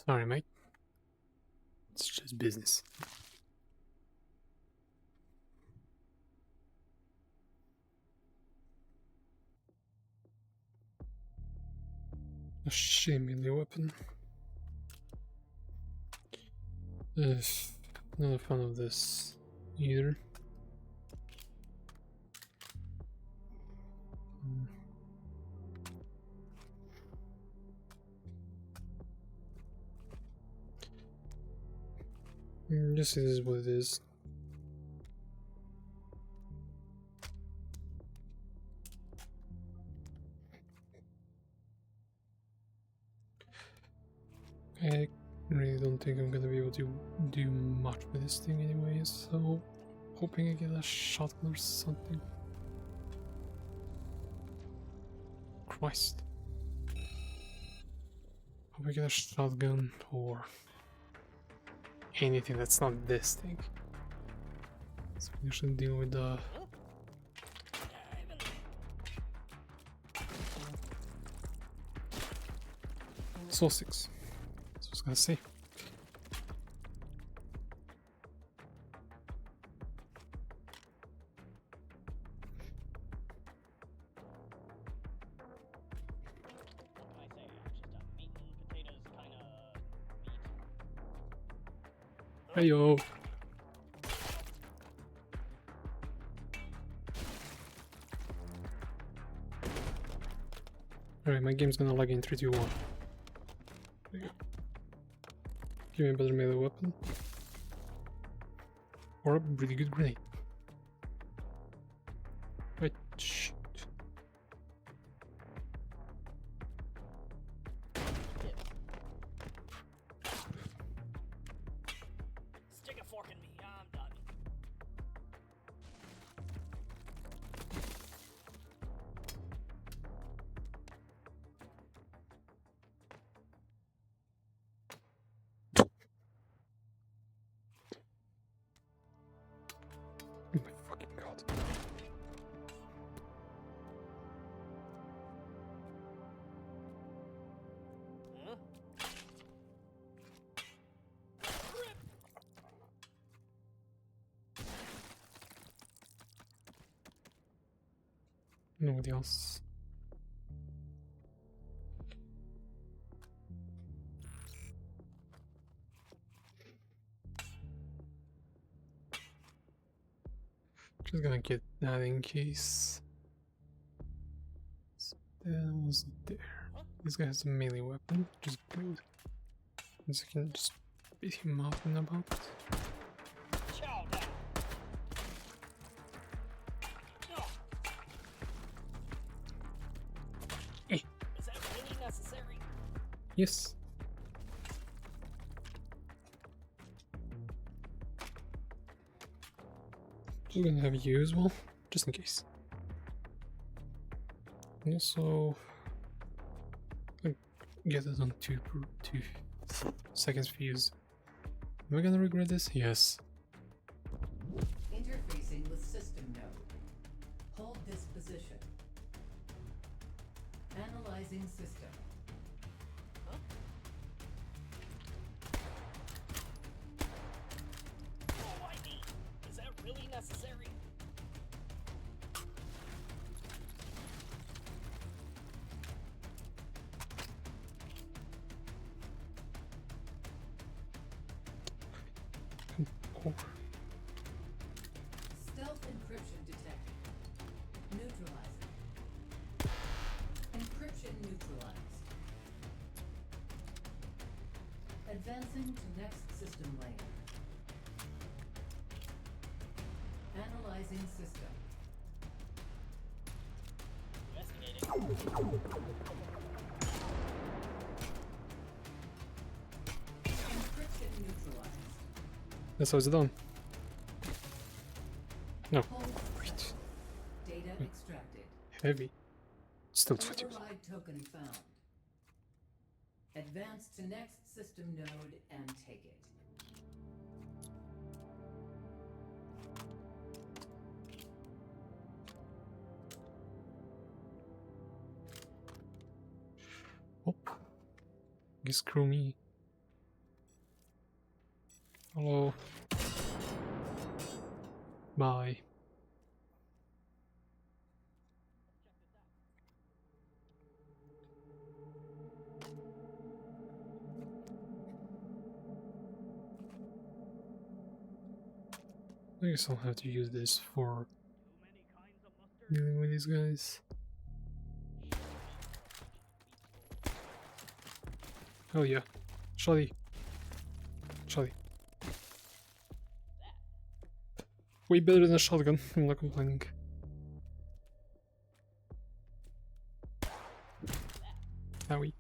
Sorry, mate. It's just business. A shitty melee weapon. Not a fan of this either. This is what it is. I really don't think I'm gonna be able to do much with this thing anyways, so hoping I get a shotgun or something. Christ. Hope I get a shotgun or anything that's not this thing. So we should deal with the sausage. That's what I was gonna say. Heyo! Alright, my game's gonna lag in 3, 2, 1. There you go. Give me a better melee weapon. Or a really good grenade. Right, shoot. Stick a fork in me, I'm done. Oh my fucking god. Huh? Nobody else. Just gonna get that in case. That wasn't there. This guy has a melee weapon, which is good. So I can just beat him up and about. Chow down. Eh. Is that really necessary? Yes. Just gonna have you as well, just in case. And also, I get it on 2 seconds fuse. Am I gonna regret this? Yes. Interfacing with system node. Hold this position. Analyzing system. Oh, why me? Is that really necessary? Oh, Stealth encryption detected. Neutralizing. Encryption neutralized. Advancing to next system layer. Analyzing system. Investigating. Encryption neutralized. that's how it's done. No, Hold wait. set. Data extracted. Heavy. Still 20. Override token found. Advance to next system node and take it. Oh. You screw me. Hello. Bye. I guess I'll have to use this for dealing with these guys. Oh yeah. Shoddy. Shoddy. Way better than a shotgun, I'm not complaining. Owie.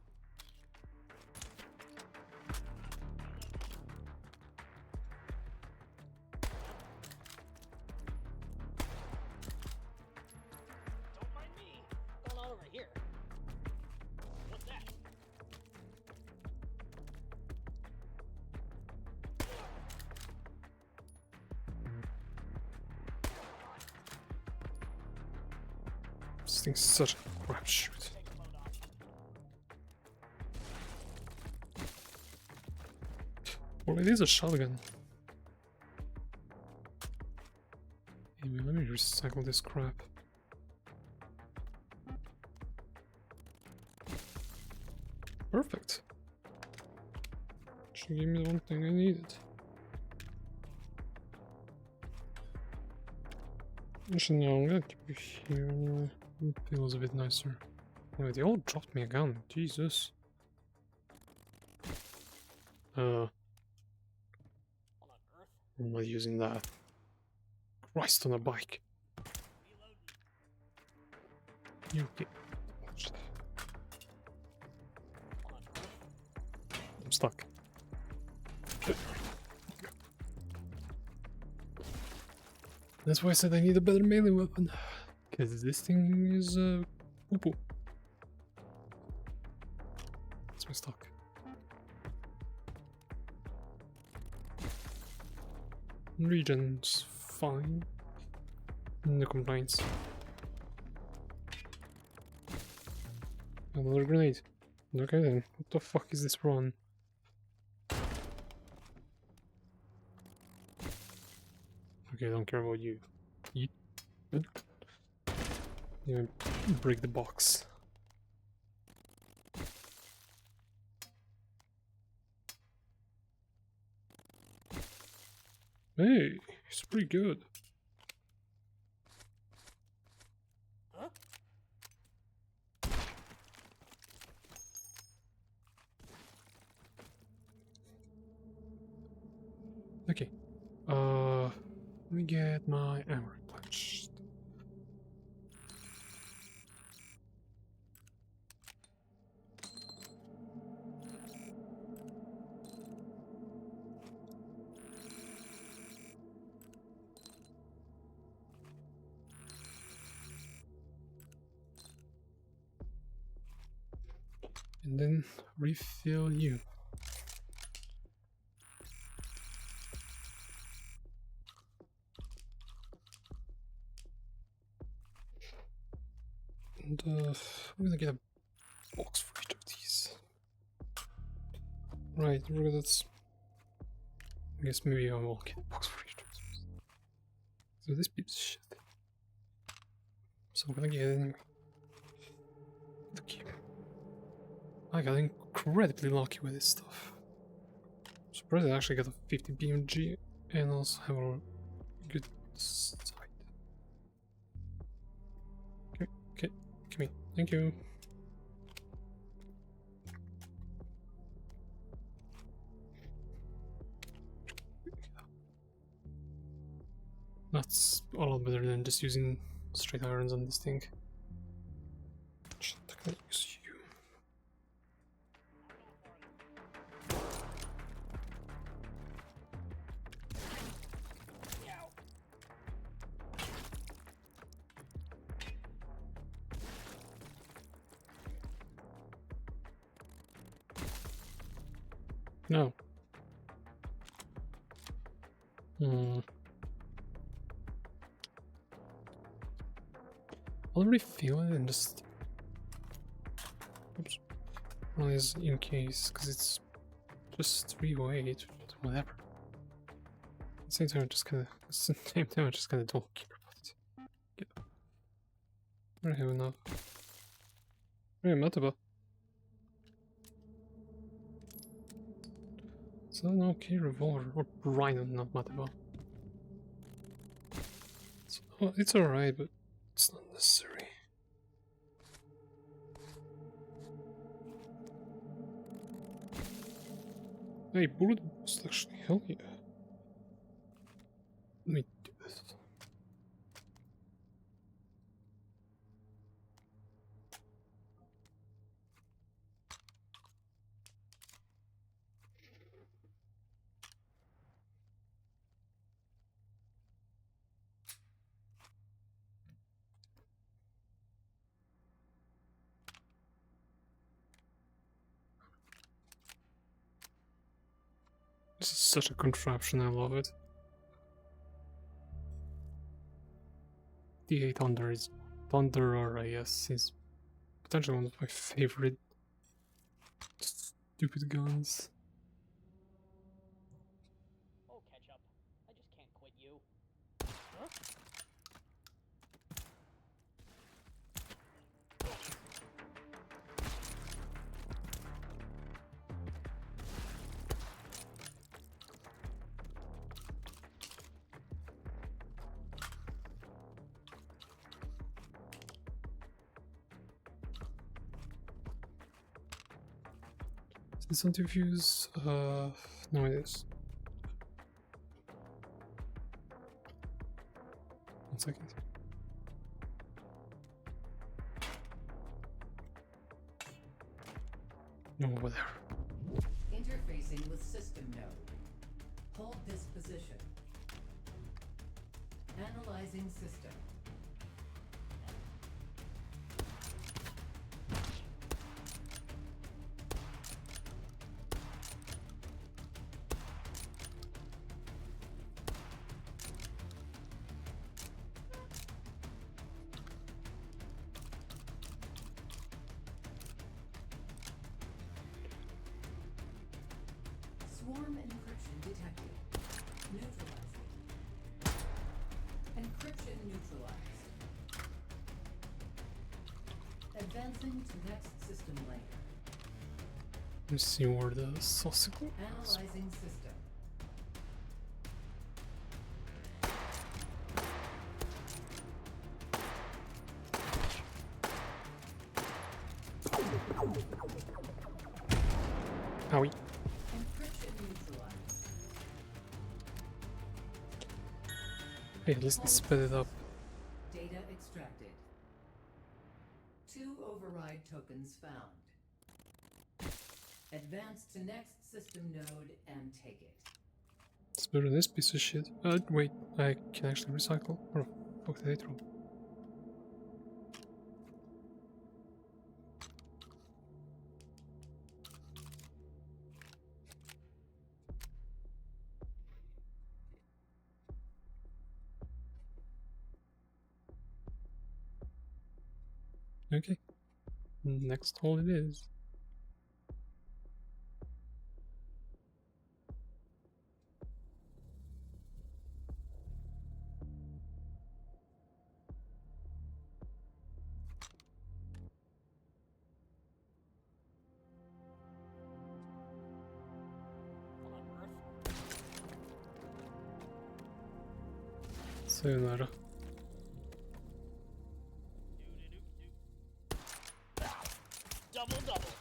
Don't mind me. What's going on over here? What's that? This thing's such a crapshoot. Take a load off. Well, it is a shotgun. Anyway, let me recycle this crap. Perfect. She gave me the one thing I needed. Actually, no, I'm gonna keep you here anyway. It feels a bit nicer. Anyway, they all dropped me a gun. Jesus. What on earth? I'm not using that. Christ on a bike. Reloading. You get. Shit. What on earth? I'm stuck. That's why I said I need a better melee weapon. Because this thing is poo-poo. That's my stuck. Region's fine. No complaints. Another grenade. Okay then. What the fuck is this run? Okay, I don't care about you. Eat. You break the box. Hey, it's pretty good. Huh? Okay. Let me get my ammo replenished. And then refill you. And I'm gonna get a box for each of these. Right, that's. I guess maybe I will get a box for each of these. So this piece of shit. So I'm gonna get it anyway. The key. I got incredibly lucky with this stuff. I'm surprised I actually got a 50 BMG and also have a good sight. Okay, come here. Thank you. That's a lot better than just using straight irons on this thing. Shit, I can use you. Meow. No. Hmm. I'll refill it and just. Oops. Well, is in case, because it's just 308, whatever. the same time, I just kind of, at the same time, I just kind of don't care about it. Yeah. I don't have enough. I am not about. It's not an okay revolver or rhino, not Mataba. It's alright, but it's not necessary. Hey, bullet boost actually, hell yeah. Let me do this. This is such a contraption, I love it. The Thunder is Thunderer, I guess, is potentially one of my favorite stupid guns. Oh, Ketchup. I just can't quit you. Huh? Is this centrifuge? No it is. 1 second. No, over there. Interfacing with system node. Hold this position. Analyzing system. Swarm encryption detected. Neutralizing. Encryption neutralized. Advancing to next system layer. Let me see where the sausage is. Analyzing system. Owie. Encryption neutralized. Hey, at least it sped it up. Data extracted. 2 override tokens found. Advance to next system node and take it. It's better than this piece of shit. Wait, I can actually recycle? Or fuck did I throw? Okay. Next hole it is. What on earth? Sayonara. Double double.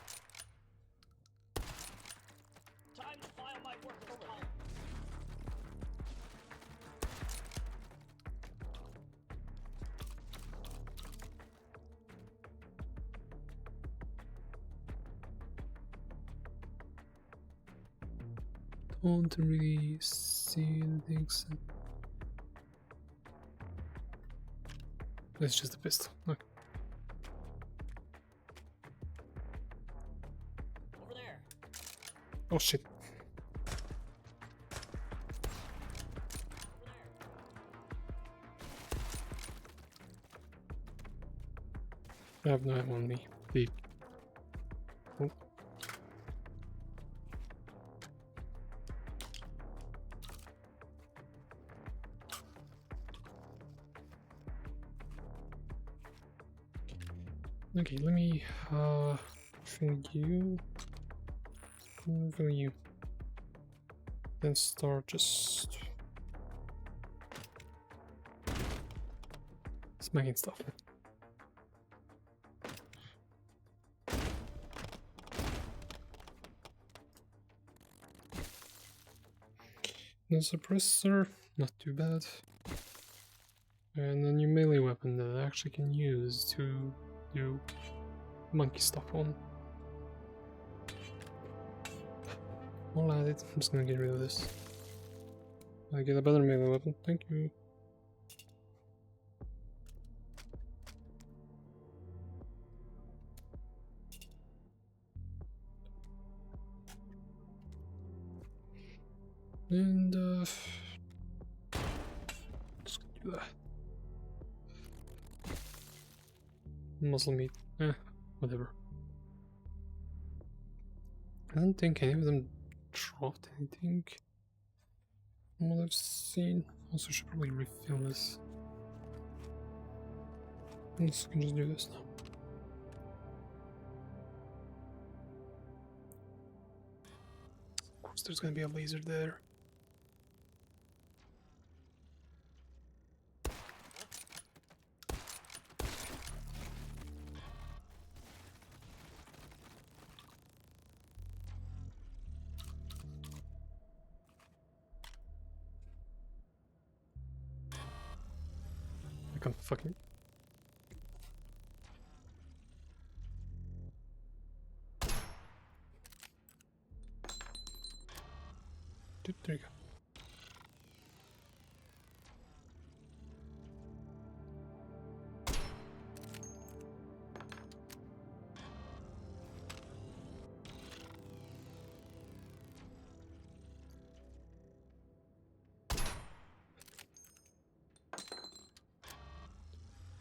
Time to file my work for hire. Don't really see anything. It's just a pistol. Okay. Over there. Oh shit. Over there. I have no ammo on me. The oh. Okay, let me fill you. Fill you. Then start just smacking stuff. The suppressor, not too bad. And a new melee weapon that I actually can use to do monkey stuff on. I'll add it. I'm just gonna get rid of this. I get a better melee weapon. Thank you. And just do that. Muscle meat. Whatever. I don't think any of them dropped anything from what I've seen. Also should probably refill this. Unless I can just do this now. Of course there's gonna be a laser there. I can't fucking... Dude, there you go.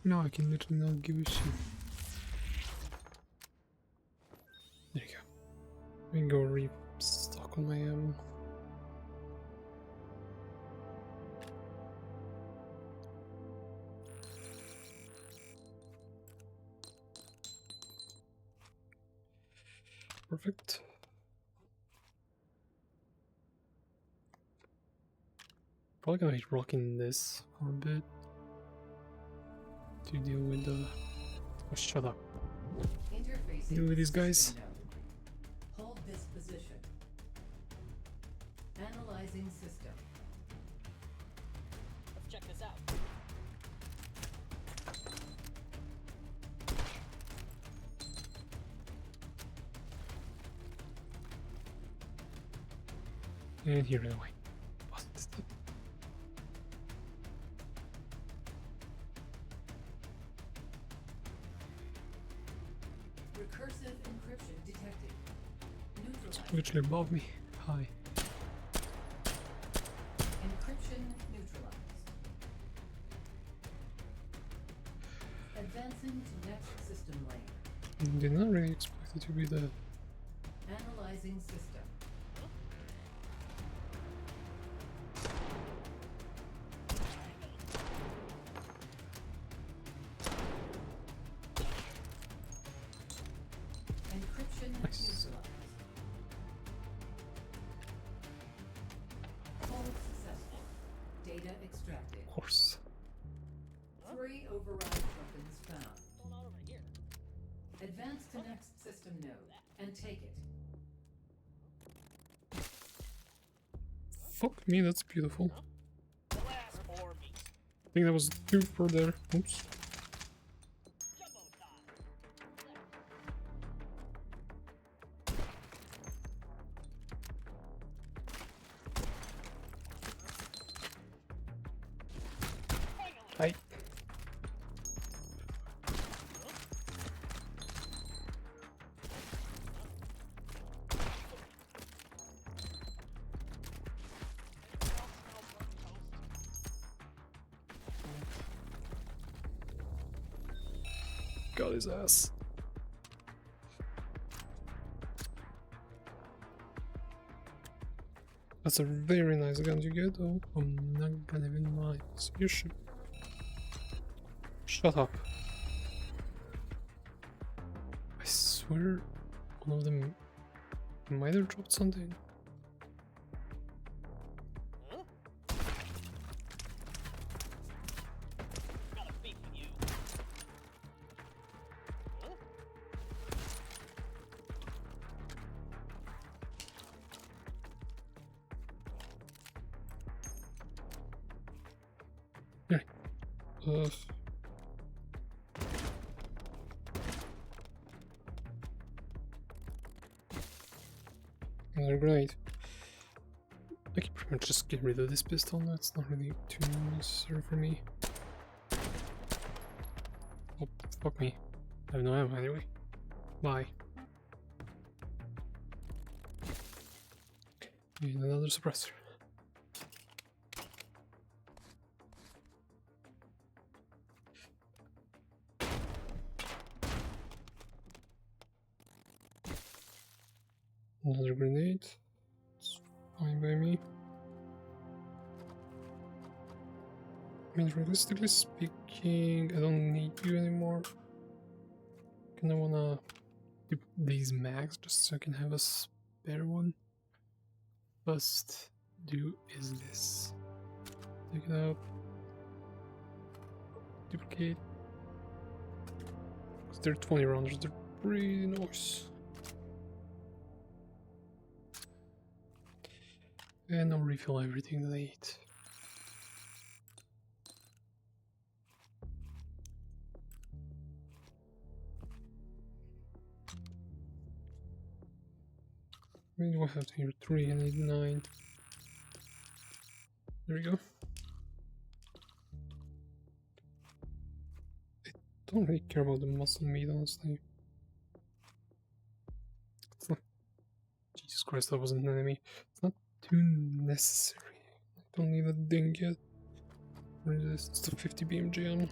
No, I can literally not give a shit. There you go. We can go restock on my ammo. Perfect. Probably gonna be rocking this for a bit to deal with the... Oh, shut up. Deal with these guys. Hold this position. Analyzing system. Let's check this out. And here in the way. Recursive encryption detected. Neutralized. Literally above me. Hi. Encryption neutralized. Advancing to next system layer. Did not really expect it to be the... Analyzing system. Encryption Nice. neutralized. Hold successful. Data extracted. Of course. 3 override weapons found. What's going on over here? Advance to next system node and take it. Fuck me, that's beautiful. The last 4 me. I think that was 2 per there. Oops. Jumbo time. Hi. Got his ass. That's a very nice gun you get, though. I'm not gonna even mind. So you should... Shut up. swear one of them might have dropped something. Huh? Gotta speak with you. Huh? Uh, Another grenade. I can pretty much just get rid of this pistol, that's not really too necessary for me. Oh, fuck me. I have no ammo anyway. Bye. And another suppressor. Another grenade. It's fine by me. I mean, realistically speaking, I don't need you anymore. Kinda wanna keep these mags just so I can have a spare one. First do is this. Take it out. Duplicate. Because they're 20 rounders, they're pretty nice. And I'll refill everything that I eat. Where do I have here? 3 and 9. There we go. I don't really care about the muscle meat, honestly. It's not. Jesus Christ, that wasn't an enemy. It's not too necessary. I don't need a ding yet. What is this? It's the 50 BMG ammo.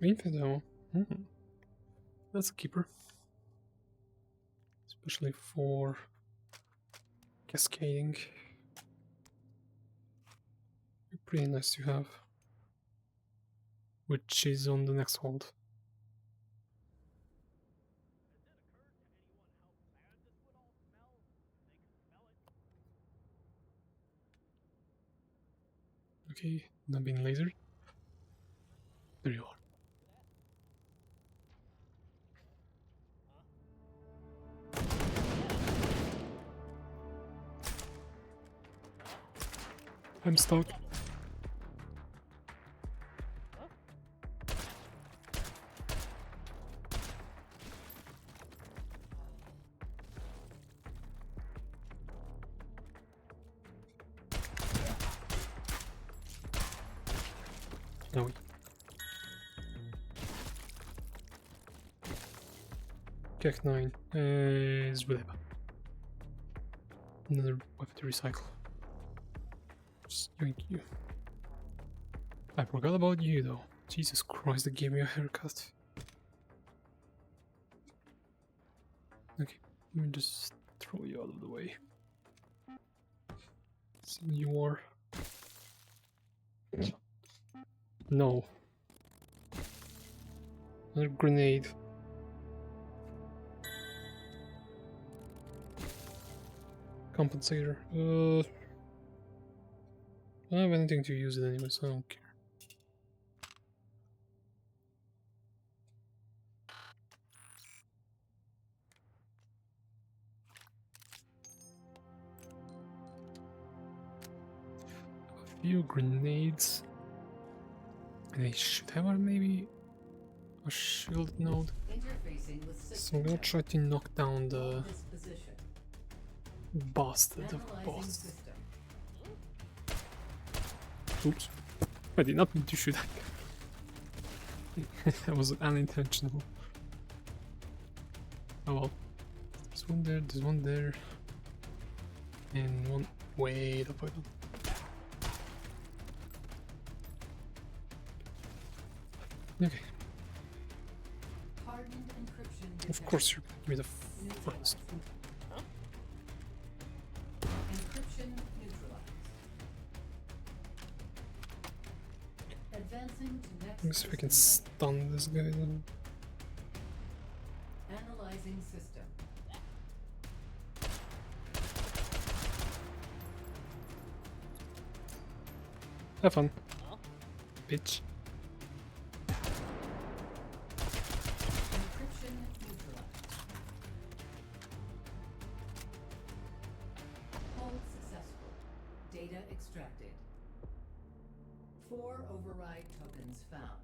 Infinite ammo. That's a keeper. Especially for cascading. Pretty nice to have. Which is on the next hold. Okay, not being lasered. There you are. I'm stuck. No. Kek 9 is whatever. Another weapon to recycle. Just yoink you. I forgot about you though. Jesus Christ, they gave me a haircut. Okay, let me just throw you out of the way. So you are. No. Another grenade. Compensator. I don't have anything to use it anyway, so I don't care. A few grenades. And I should have maybe a shield node. So I'm gonna try to knock down the bastard of boss. Oops. I did not mean to shoot that. That was unintentional. Oh well. There's one there, there's one there. And one way up. Okay. Of course you're gonna give me the first one. Encryption neutralized. Advancing to next Let's see if we can system stun this guy then. node. Analyzing system. Have fun, Huh? bitch. Encryption neutralized. Hold successful. Data extracted. 4 override tokens found.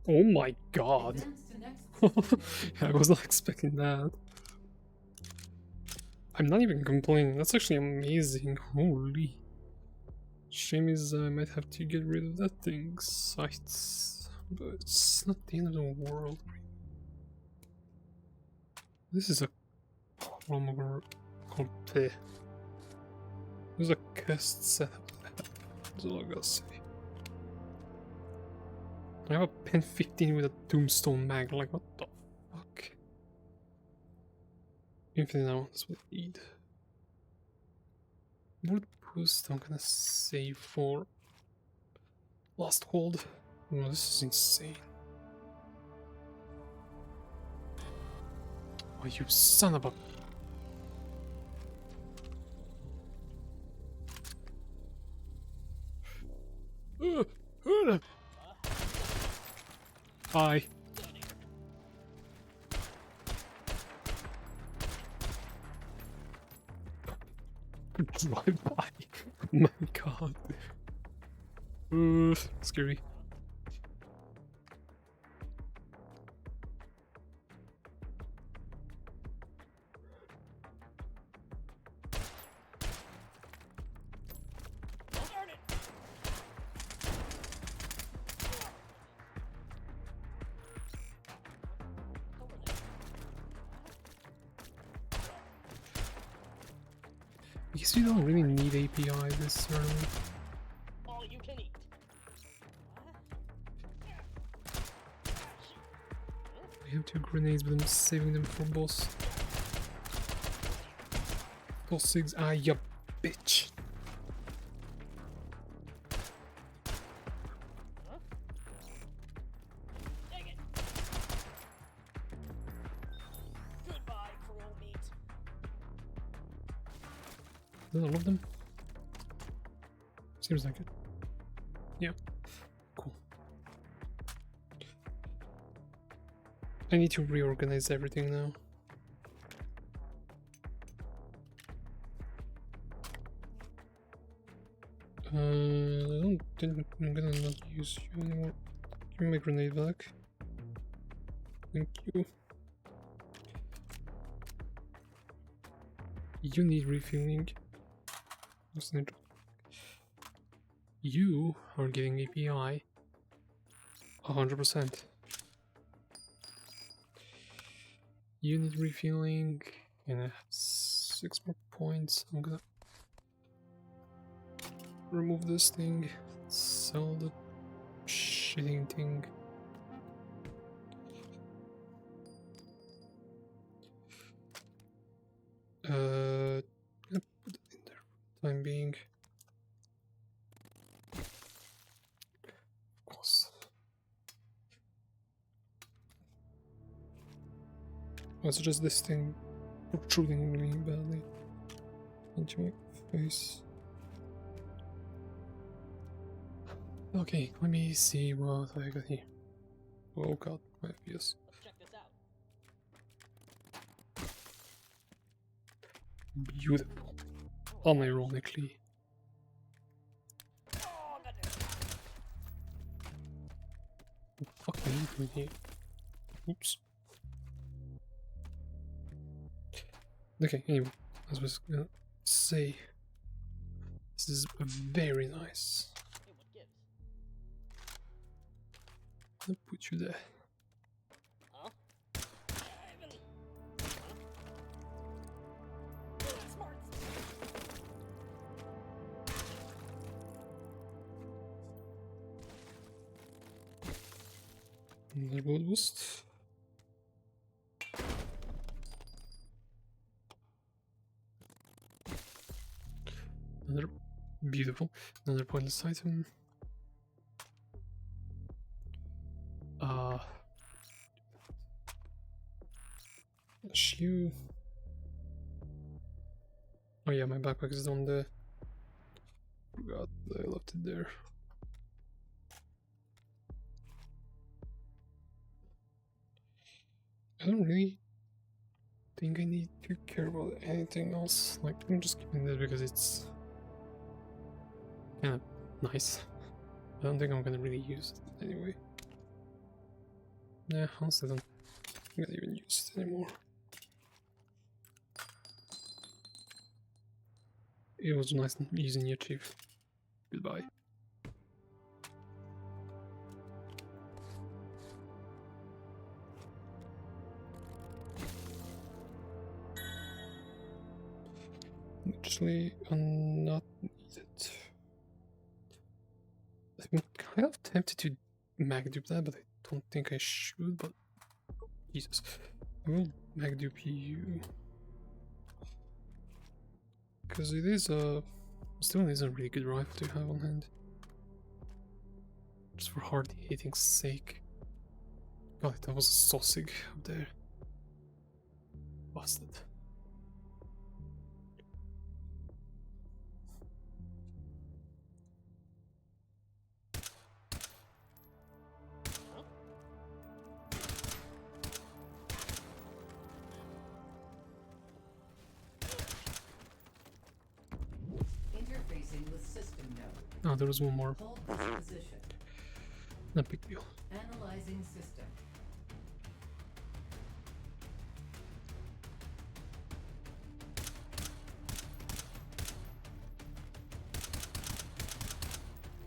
Oh my god. Advance to next system node. I was not expecting that. I'm not even complaining, that's actually amazing, holy. Shame is I might have to get rid of that thing, sights. But it's not the end of the world. This is a This is a quest setup. That's all I gotta say. I have a pen 15 with a tombstone mag, like what the fuck? Infinite ammo, that's what I need. Wood boost, I'm gonna save for last hold. Oh, this is insane. Oh, you son of a... Hi. Drive by. Oh my god. Scary. Darn it! Over there. I guess you don't really need API this early. All you can eat. I have 2 grenades, but I'm saving them for boss. Boss 6. Ah, ya bitch. Huh? Dang it! Goodbye, cruel meat. Does all of them? Seems like it. Yeah. Cool. I need to reorganize everything now. I don't think I'm gonna not use you anymore. Give me my grenade back. Thank you. You need refilling. What's needed? You are getting API 100%. You need refilling, and I have 6 more points. I'm gonna remove this thing, sell the shitting thing. Gonna put it in there for the time being. Of course. It's just this thing protruding really badly into my face. Okay, let me see what I got here. Oh god, my FPS. Let's check this out. Beautiful. Unironically. Oh, goodness. What the fuck are you doing here? Oops. Okay, anyway, as I was gonna say, this is very nice. Hey, what gives? I'll put you there. Huh? Ivan. Huh? Smart. Another gold boost. Another beautiful, another pointless item. Shoe. Oh yeah, my backpack is on the. Forgot I left it there. I don't really think I need to care about anything else. Like, I'm just keeping this because it's kind of nice. I don't think I'm gonna really use it anyway. Yeah, honestly, I don't think I even use it anymore. It was nice using you, Chief. Goodbye. Actually, not needed. I'm kind of tempted to mag dupe that, but I don't think I should. But Jesus, I will mag dupe you because it is still is a really good rifle to have on hand, just for hard hitting sake. God, that was a sausage up there. Busted. Interfacing with system node. Oh, there was one more. Hold this position. Not big deal. Analyzing system.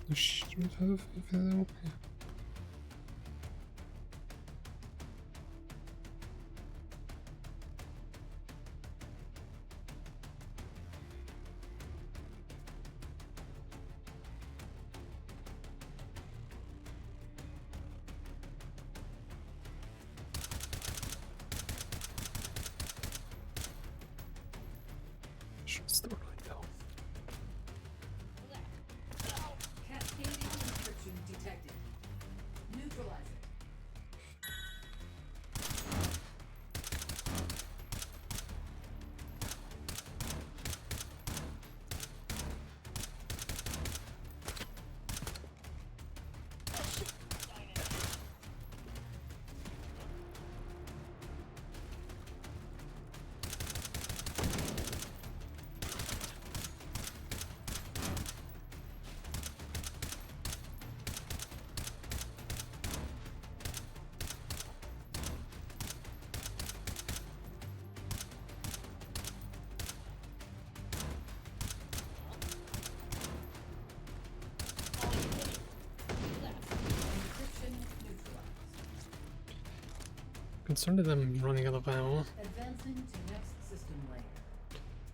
I should have if I know. Yeah. Should start like that. Cascading encryption detected. Neutralize it. Encryption neutralized. Concerned that I'm running out of ammo. Advancing to next system layer.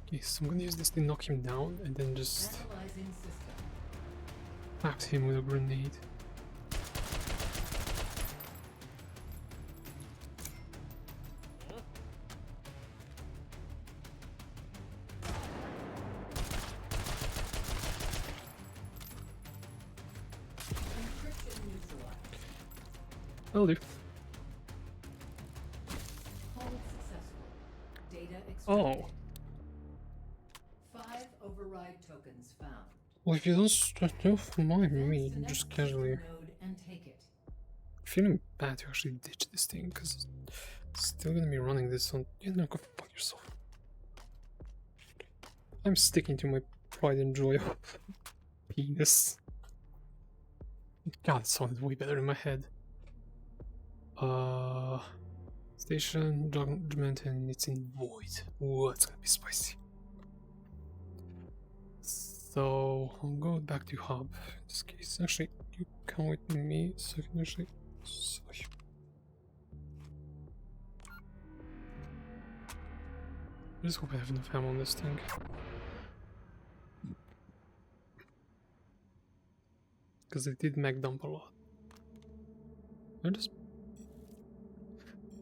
Okay, so I'm gonna use this to knock him down and then just Analyzing system. whack him with a grenade. Encryption neutralized. That'll do. Hold successful. Data extracted. Oh, 5 override tokens found. well, if you don't mind me, Advance to just next casually. system node and take it. Feeling bad to actually ditch this thing because it's still gonna be running this on. You know, go fuck yourself. I'm sticking to my pride and joy of penis. God, it sounded way better in my head. Station, judgment, and it's in void. Ooh, it's gonna be spicy. So I'll go back to hub in this case. Actually, you come with me so I can actually. Sorry. I just hope I have enough ammo on this thing. Because I did mag dump a lot. I just.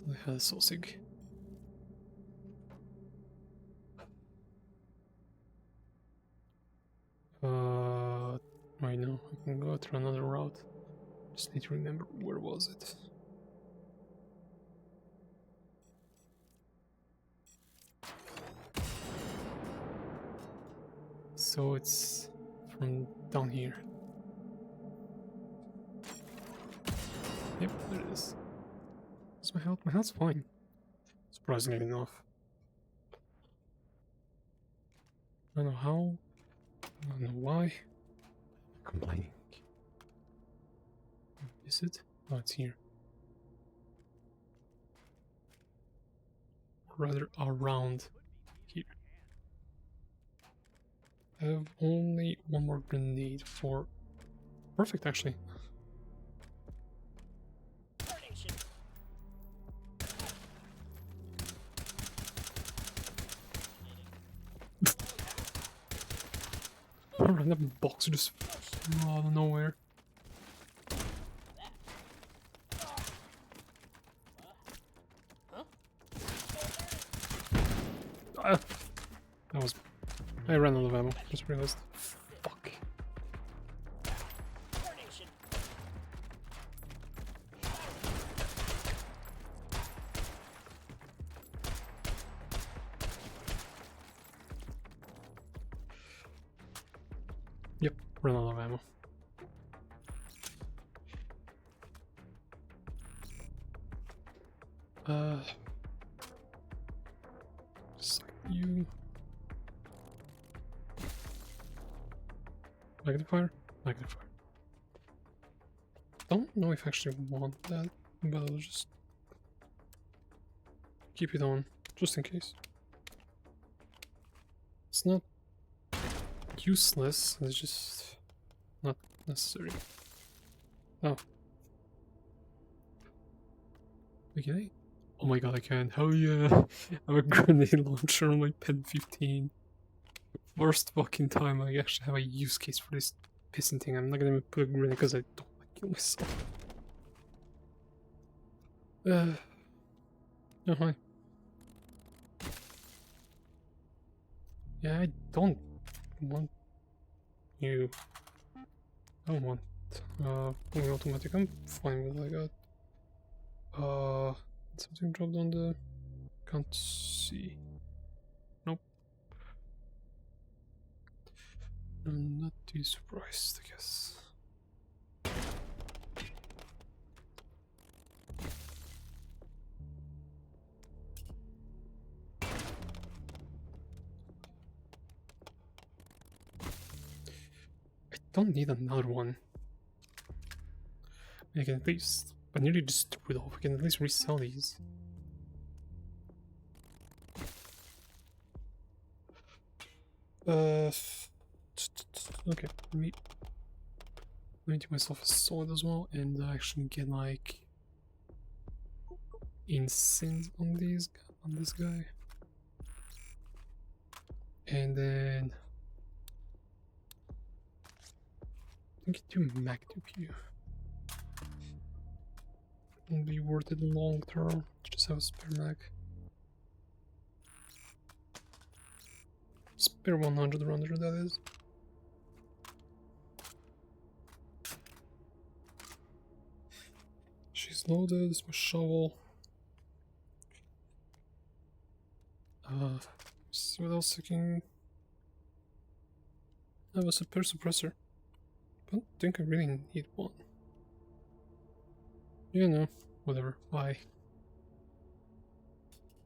I had a sausage. Right now, I can go through another route. Just need to remember where was it. so it's from down here. Yep, there it is. What's my health? My health's fine. Surprisingly enough. I don't know how. I don't know why. Complaining. Is it? Oh, it's here. Or rather, around here. I have only one more grenade for. Perfect, actually. Tarnation. A random box just out of nowhere. Huh? That was. I ran out of ammo. Just realized. Fuck. Tarnation. Yep, ran out of ammo. Just like you. Magnifier? Magnifier. Don't know if I actually want that, but I'll just keep it on, just in case. It's not useless, it's just not necessary. Oh. Okay. Oh my god, I can. Hell yeah! I have a grenade launcher on my pen 15. First fucking time I actually have a use case for this pissing thing. I'm not gonna even put a grenade because I don't want to kill myself. Oh hi. Yeah, I don't want you. I don't want fully automatic. I'm fine with what I got. Something dropped on the. Can't see. Nope. I'm not too surprised, I guess. I don't need another one. I can at least. I nearly just threw it off. I can at least resell these. Okay, let me do myself a sword as well, and actually get like incense on this guy, and then I think do magnum here. Won't be worth it long term. Just have a spare mag. Spare 100 rounder, that is. She's loaded. This my shovel. See what else I can. I have a super suppressor. I don't think I really need one. You know, whatever. Bye.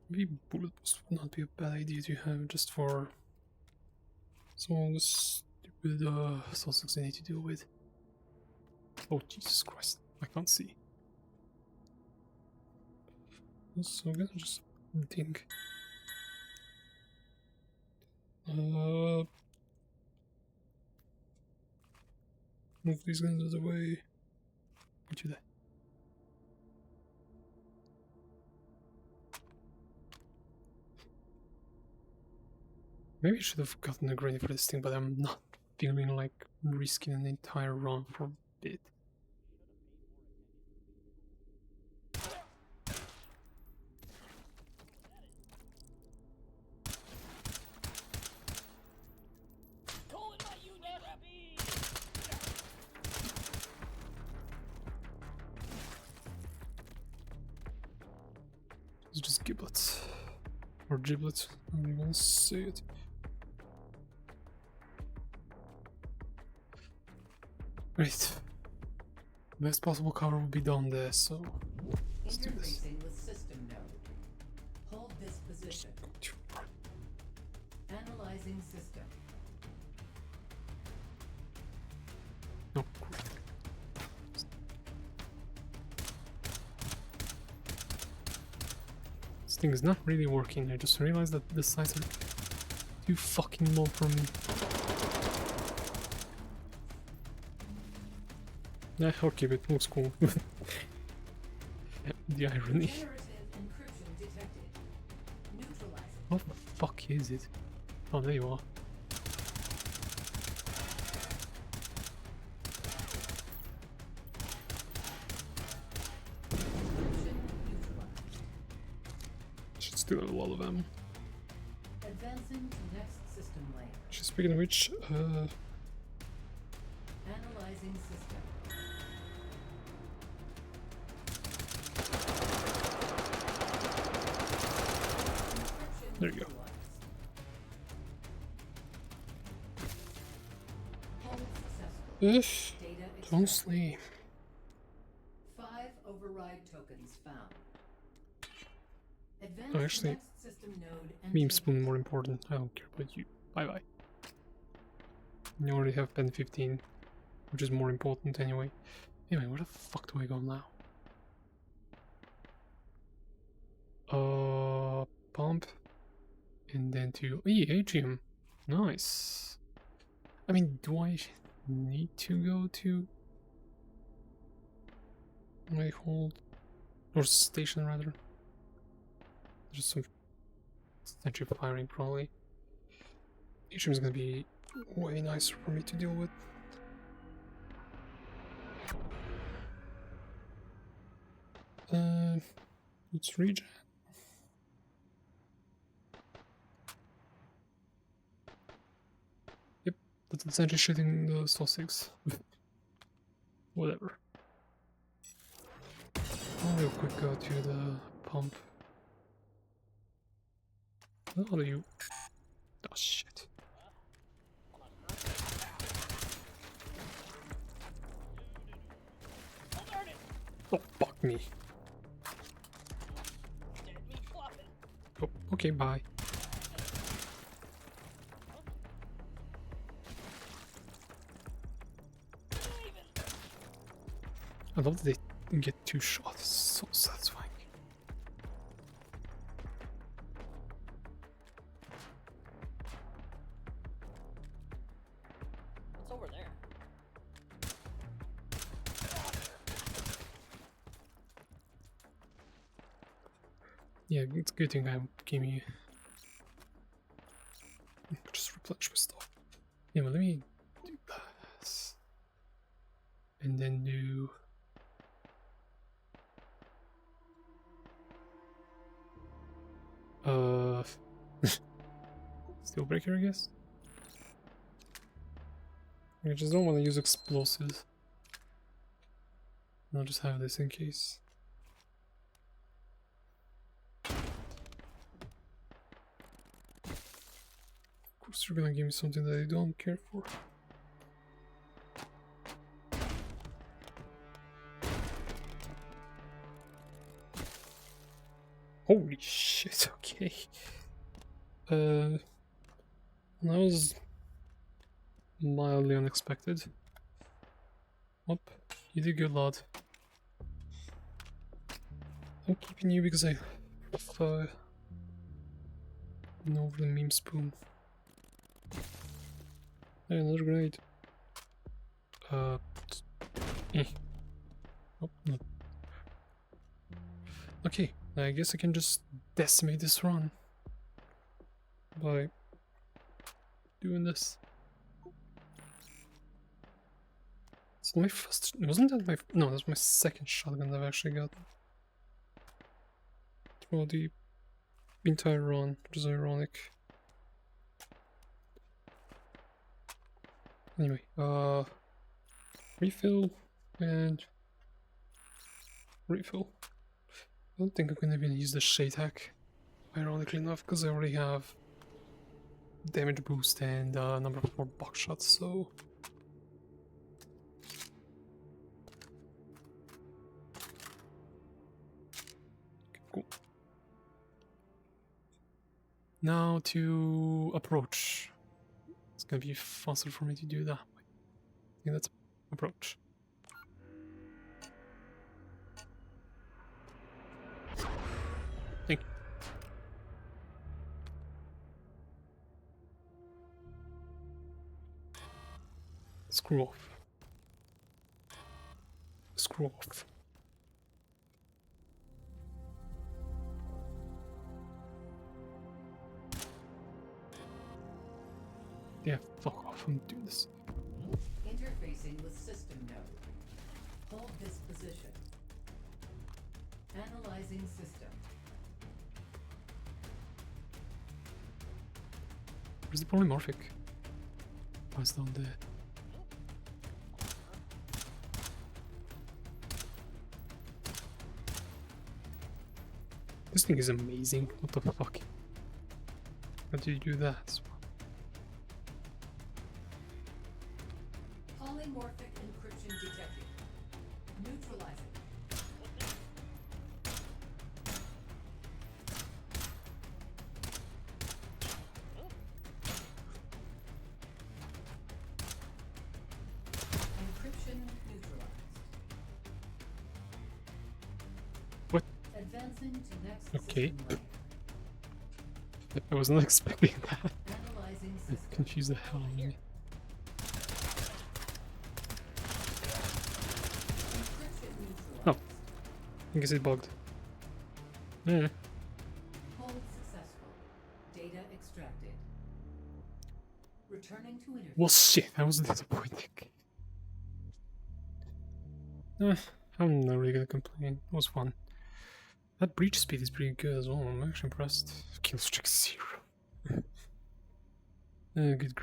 Maybe bullet boost would not be a bad idea to have just for some of the stupid suspects I need to deal with. Oh Jesus Christ! I can't see. So I'm gonna just think. Move these guns out of the way. Do that. Maybe I should have gotten a grenade for this thing, but I'm not feeling like risking an entire run for a bit. Calling my union rappy. It's just giblets. Or giblets, however you want to say it. Great. Best possible cover will be down there, so let's do this. Interfacing with system node. Hold this position. Analyzing system. No. This thing is not really working. I just realized that the sides are too fucking low for me. Yeah, I'll keep it. Looks cool. The irony. Generative encryption detected. Neutralizing. What the fuck is it? Oh, there you are. Encryption neutralized. Should still have a lot of them. Advancing to next system layer. Actually, speaking of which, Analyzing system. Encryption There you go. neutralized. Hold successful. Data don't extracted. sleep. 5 override tokens found. Advance Oh, to actually, next system node and Meme take spoon more important. I don't care about you. Bye bye. You already have pen 15, which is more important anyway. Anyway, where the fuck do I go now? Pump. And then to Atrium. Nice. I mean, do I need to go to my hold or station rather? Just some sentry firing probably. Atrium is gonna be way nicer for me to deal with. Let's regen. Yep, that's essentially shooting the Sol 6. Whatever. I'll real quick go to the pump. How do you? Oh shit. Oh, darn it! Oh fuck me. Dead meat flopping. Oh, okay, bye. I love that they get 2 shots. It's so satisfying. What's over there? Yeah, it's a good thing I gave me. Just replenish my stuff. Yeah, well, let me do this. And then do. Steel breaker, I guess. I just don't want to use explosives. I'll just have this in case. Of course, they're gonna give me something that I don't care for. Holy shit, okay. That was mildly unexpected. Up, you did good, lad. I'm keeping you because I prefer over the meme spoon. Hey, another grenade. Oh, no. Okay, I guess I can just decimate this run by doing this. It's my first. Wasn't that my? No, that's my second shotgun that I've actually got. Throughout the entire run, which is ironic. Anyway, refill and refill. I don't think I'm gonna even use the shade hack, ironically enough, because I already have damage boost and number 4 buckshots, so Cool. Now to approach. It's gonna be faster for me to do that. I think that's approach. Thank you. Screw off. Screw off. Yeah, fuck off. I'm doing this. Interfacing with system node. Hold this position. Analyzing system. Where's the polymorphic? Oh, it's down there. This thing is amazing. What the fuck? How do you do that? Polymorphic encryption detected. Neutralizing. Encryption neutralized. What? Advancing to next Okay. system layer. I was not expecting that. Analyzing It system. confused the hell out of me. Encryption neutralized. Oh. I guess it bugged. Yeah. Hold successful. Data extracted. Returning to interface. Well, shit, that was disappointing. I'm not really gonna complain. It was fun. That breach speed is pretty good as well. I'm actually impressed. Kill streak 0. Good.